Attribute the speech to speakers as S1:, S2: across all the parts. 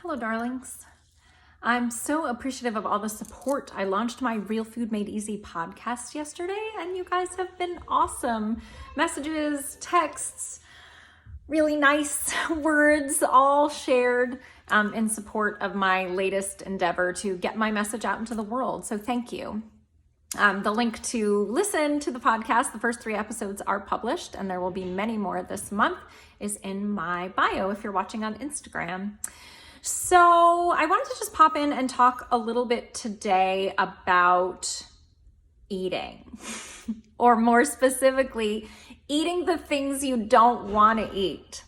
S1: Hello, darlings. I'm so appreciative of all the support. I launched my Real Food Made Easy podcast yesterday, and you guys have been awesome. Messages, texts, really nice words, all shared in support of my latest endeavor to get my message out into the world. So thank you. The link to listen to the podcast, the first 3 episodes are published, and there will be many more this month, is in my bio if you're watching on Instagram. So I wanted to just pop in and talk a little bit today about eating, or more specifically, eating the things you don't want to eat,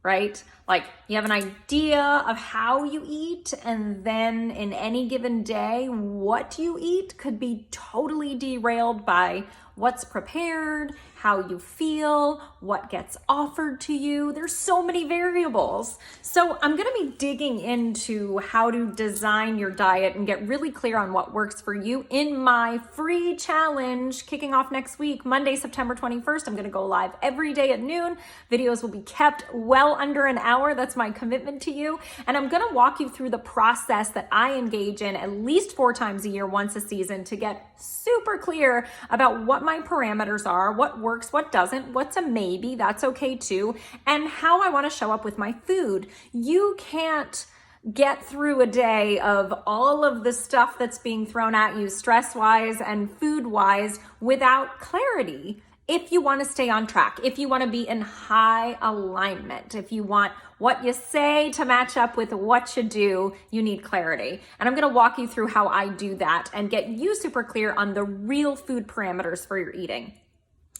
S1: right? Like you have an idea of how you eat, and then in any given day, what you eat could be totally derailed by what's prepared, how you feel, what gets offered to you. There's so many variables. So I'm going to be digging into how to design your diet and get really clear on what works for you in my free challenge kicking off next week, Monday, September 21st. I'm going to go live every day at noon. Videos will be kept well under an hour. That's my commitment to you. And I'm going to walk you through the process that I engage in at least 4 times a year, once a season, to get super clear about what my parameters are, what works, what doesn't, what's a maybe, that's okay too, and how I want to show up with my food. You can't get through a day of all of the stuff that's being thrown at you stress-wise and food-wise without clarity. If you want to stay on track, if you want to be in high alignment, if you want what you say to match up with what you do, you need clarity. And I'm going to walk you through how I do that and get you super clear on the real food parameters for your eating.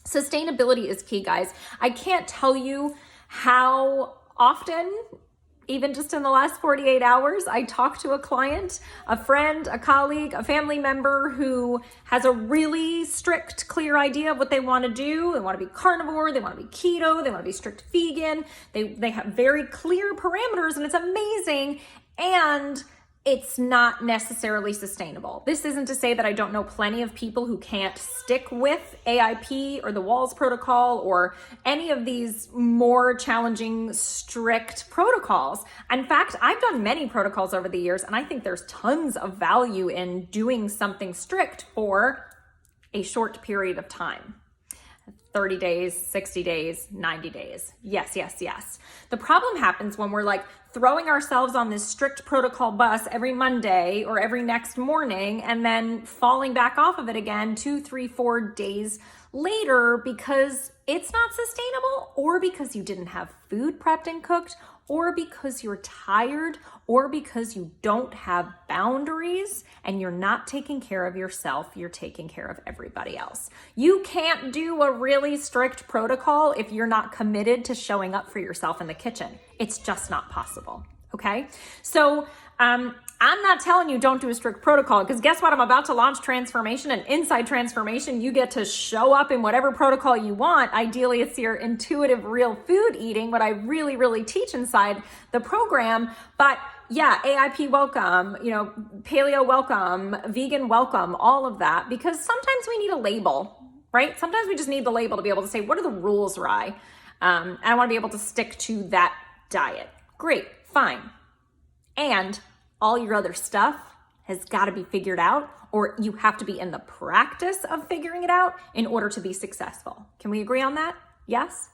S1: Sustainability is key, guys. I can't tell you how often, even just in the last 48 hours, I talked to a client, a friend, a colleague, a family member who has a really strict, clear idea of what they want to do. They want to be carnivore, they want to be keto, they want to be strict vegan. They have very clear parameters, and it's amazing. And it's not necessarily sustainable. This isn't to say that I don't know plenty of people who can't stick with AIP or the WALS protocol or any of these more challenging, strict protocols. In fact, I've done many protocols over the years, and I think there's tons of value in doing something strict for a short period of time. 30 days, 60 days, 90 days. Yes, yes, yes. The problem happens when we're like throwing ourselves on this strict protocol bus every Monday or every next morning and then falling back off of it again 2, 3, 4 days later because it's not sustainable, or because you didn't have food prepped and cooked, or because you're tired, or because you don't have boundaries and you're not taking care of yourself, you're taking care of everybody else. You can't do a really strict protocol if you're not committed to showing up for yourself in the kitchen. It's just not possible, okay? So I'm not telling you don't do a strict protocol, because guess what? I'm about to launch Transformation, and inside Transformation, you get to show up in whatever protocol you want. Ideally, it's your intuitive real food eating, what I really, really teach inside the program. But yeah, AIP welcome, paleo welcome, vegan welcome, all of that, because sometimes we need a label, right? Sometimes we just need the label to be able to say, what are the rules, Rye? And I want to be able to stick to that diet. Great, fine. And all your other stuff has got to be figured out, or you have to be in the practice of figuring it out in order to be successful. Can we agree on that? Yes?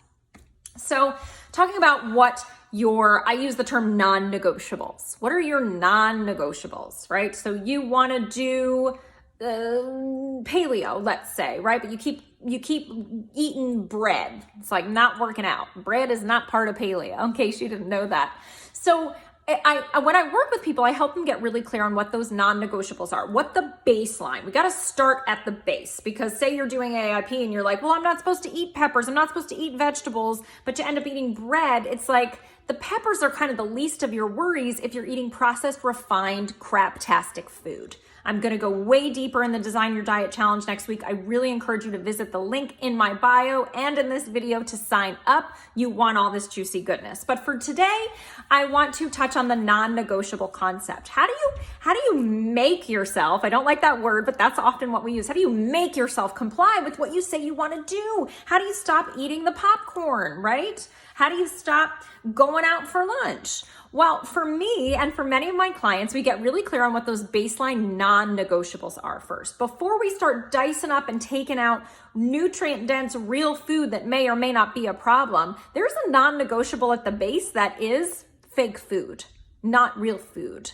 S1: So talking about I use the term non-negotiables. What are your non-negotiables, right? So you want to do paleo, let's say, right? But you keep eating bread. It's like not working out. Bread is not part of paleo, in case you didn't know that. So when I work with people, I help them get really clear on what those non-negotiables are, what the baseline. We got to start at the base, because say you're doing AIP and you're like, well, I'm not supposed to eat peppers, I'm not supposed to eat vegetables, but you end up eating bread. It's like the peppers are kind of the least of your worries if you're eating processed, refined, craptastic food. I'm going to go way deeper in the Design Your Diet Challenge next week. I really encourage you to visit the link in my bio and in this video to sign up. You want all this juicy goodness. But for today, I want to touch on the non-negotiable concept. How do you make yourself, I don't like that word, but that's often what we use. How do you make yourself comply with what you say you want to do? How do you stop eating the popcorn, right? How do you stop going out for lunch? Well, for me and for many of my clients, we get really clear on what those baseline non-negotiables are first. Before we start dicing up and taking out nutrient-dense real food that may or may not be a problem, there's a non-negotiable at the base that is fake food, not real food.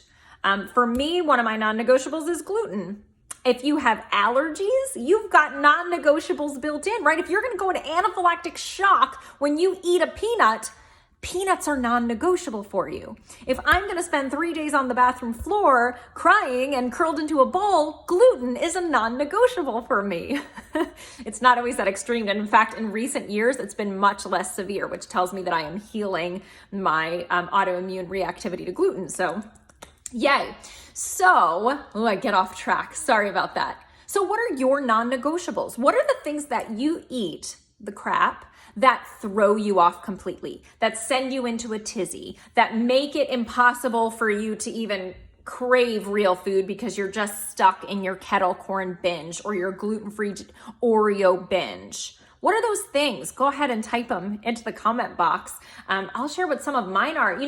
S1: For me, one of my non-negotiables is gluten. If you have allergies, you've got non-negotiables built in, right? If you're going to go into anaphylactic shock when you eat a peanut, peanuts are non-negotiable for you. If I'm going to spend 3 days on the bathroom floor crying and curled into a ball, gluten is a non-negotiable for me. It's not always that extreme. And in fact, in recent years, it's been much less severe, which tells me that I am healing my autoimmune reactivity to gluten. So yay. So, I get off track. Sorry about that. So what are your non-negotiables? What are the things that you eat, the crap, that throw you off completely, that send you into a tizzy, that make it impossible for you to even crave real food because you're just stuck in your kettle corn binge or your gluten-free Oreo binge? What are those things? Go ahead and type them into the comment box. I'll share what some of mine are.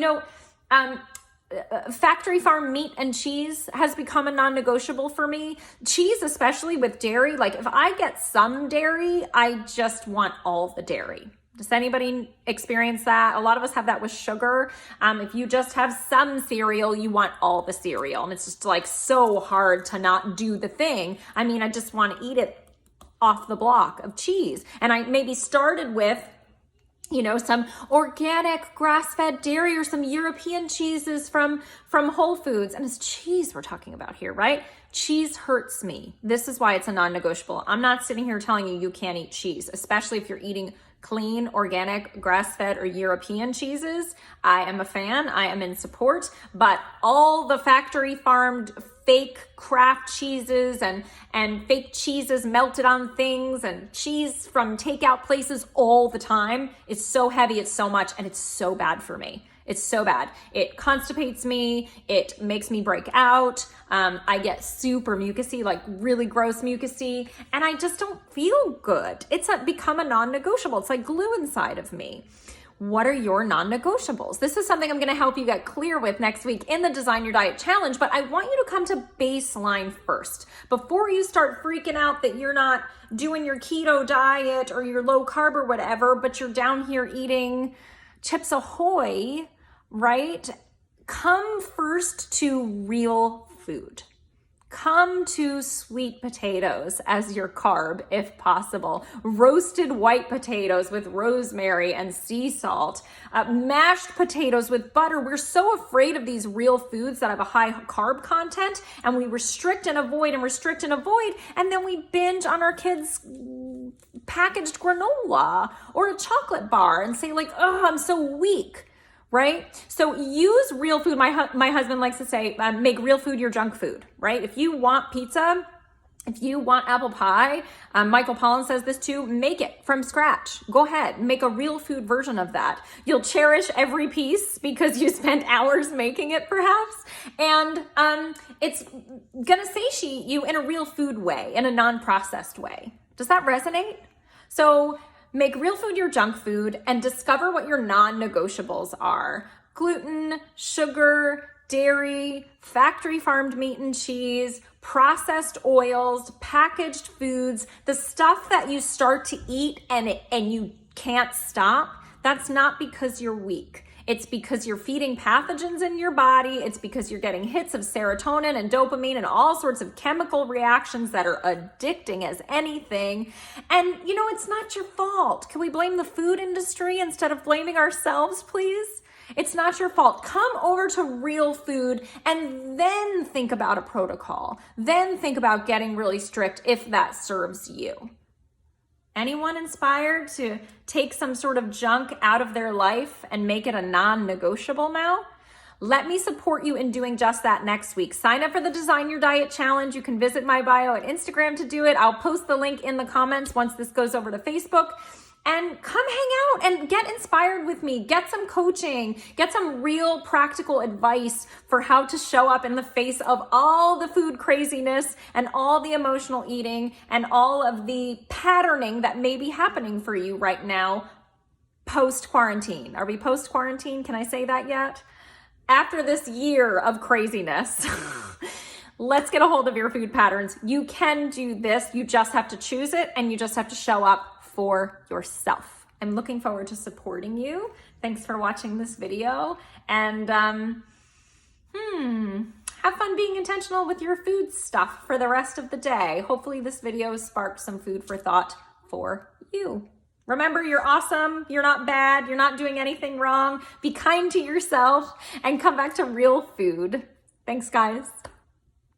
S1: Factory farm meat and cheese has become a non-negotiable for me. Cheese, especially with dairy, like if I get some dairy, I just want all the dairy. Does anybody experience that? A lot of us have that with sugar. If you just have some cereal, you want all the cereal. And it's just like so hard to not do the thing. I mean, I just want to eat it off the block of cheese. And I maybe started with some organic grass-fed dairy or some European cheeses from Whole Foods. And it's cheese we're talking about here, right? Cheese hurts me. This is why it's a non-negotiable. I'm not sitting here telling you can't eat cheese, especially if you're eating clean, organic, grass-fed, or European cheeses. I am a fan. I am in support. But all the factory farmed fake craft cheeses and fake cheeses melted on things and cheese from takeout places all the time, it's so heavy, it's so much, and it's so bad for me. It's so bad. It constipates me. It makes me break out. I get super mucusy, like really gross mucusy, and I just don't feel good. It's become a non-negotiable. It's like glue inside of me. What are your non-negotiables? This is something I'm going to help you get clear with next week in the Design Your Diet Challenge, but I want you to come to baseline first. Before you start freaking out that you're not doing your keto diet or your low carb or whatever, but you're down here eating Chips Ahoy, right? Come first to real food. Come to sweet potatoes as your carb, if possible. Roasted white potatoes with rosemary and sea salt. Mashed potatoes with butter. We're so afraid of these real foods that have a high carb content, and we restrict and avoid and restrict and avoid, and then we binge on our kids' packaged granola or a chocolate bar and say like, oh, I'm so weak. Right? So use real food. My husband likes to say, make real food your junk food, right? If you want pizza, if you want apple pie, Michael Pollan says this too, make it from scratch. Go ahead, make a real food version of that. You'll cherish every piece because you spent hours making it perhaps. And it's gonna satiate you in a real food way, in a non-processed way. Does that resonate? So make real food your junk food and discover what your non-negotiables are. Gluten, sugar, dairy, factory farmed meat and cheese, processed oils, packaged foods, the stuff that you start to eat and you can't stop. That's not because you're weak. It's because you're feeding pathogens in your body. It's because you're getting hits of serotonin and dopamine and all sorts of chemical reactions that are addicting as anything. And, it's not your fault. Can we blame the food industry instead of blaming ourselves, please? It's not your fault. Come over to real food and then think about a protocol. Then think about getting really strict if that serves you. Anyone inspired to take some sort of junk out of their life and make it a non-negotiable now? Let me support you in doing just that next week. Sign up for the Design Your Diet Challenge. You can visit my bio at Instagram to do it. I'll post the link in the comments once this goes over to Facebook. And come hang out and get inspired with me. Get some coaching. Get some real practical advice for how to show up in the face of all the food craziness and all the emotional eating and all of the patterning that may be happening for you right now post-quarantine. Are we post-quarantine? Can I say that yet? after this year of craziness, let's get a hold of your food patterns. You can do this. You just have to choose it, and you just have to show up for yourself. I'm looking forward to supporting you. Thanks for watching this video, and have fun being intentional with your food stuff for the rest of the day. Hopefully this video sparked some food for thought for you. Remember, you're awesome. You're not bad. You're not doing anything wrong. Be kind to yourself and come back to real food. Thanks, guys.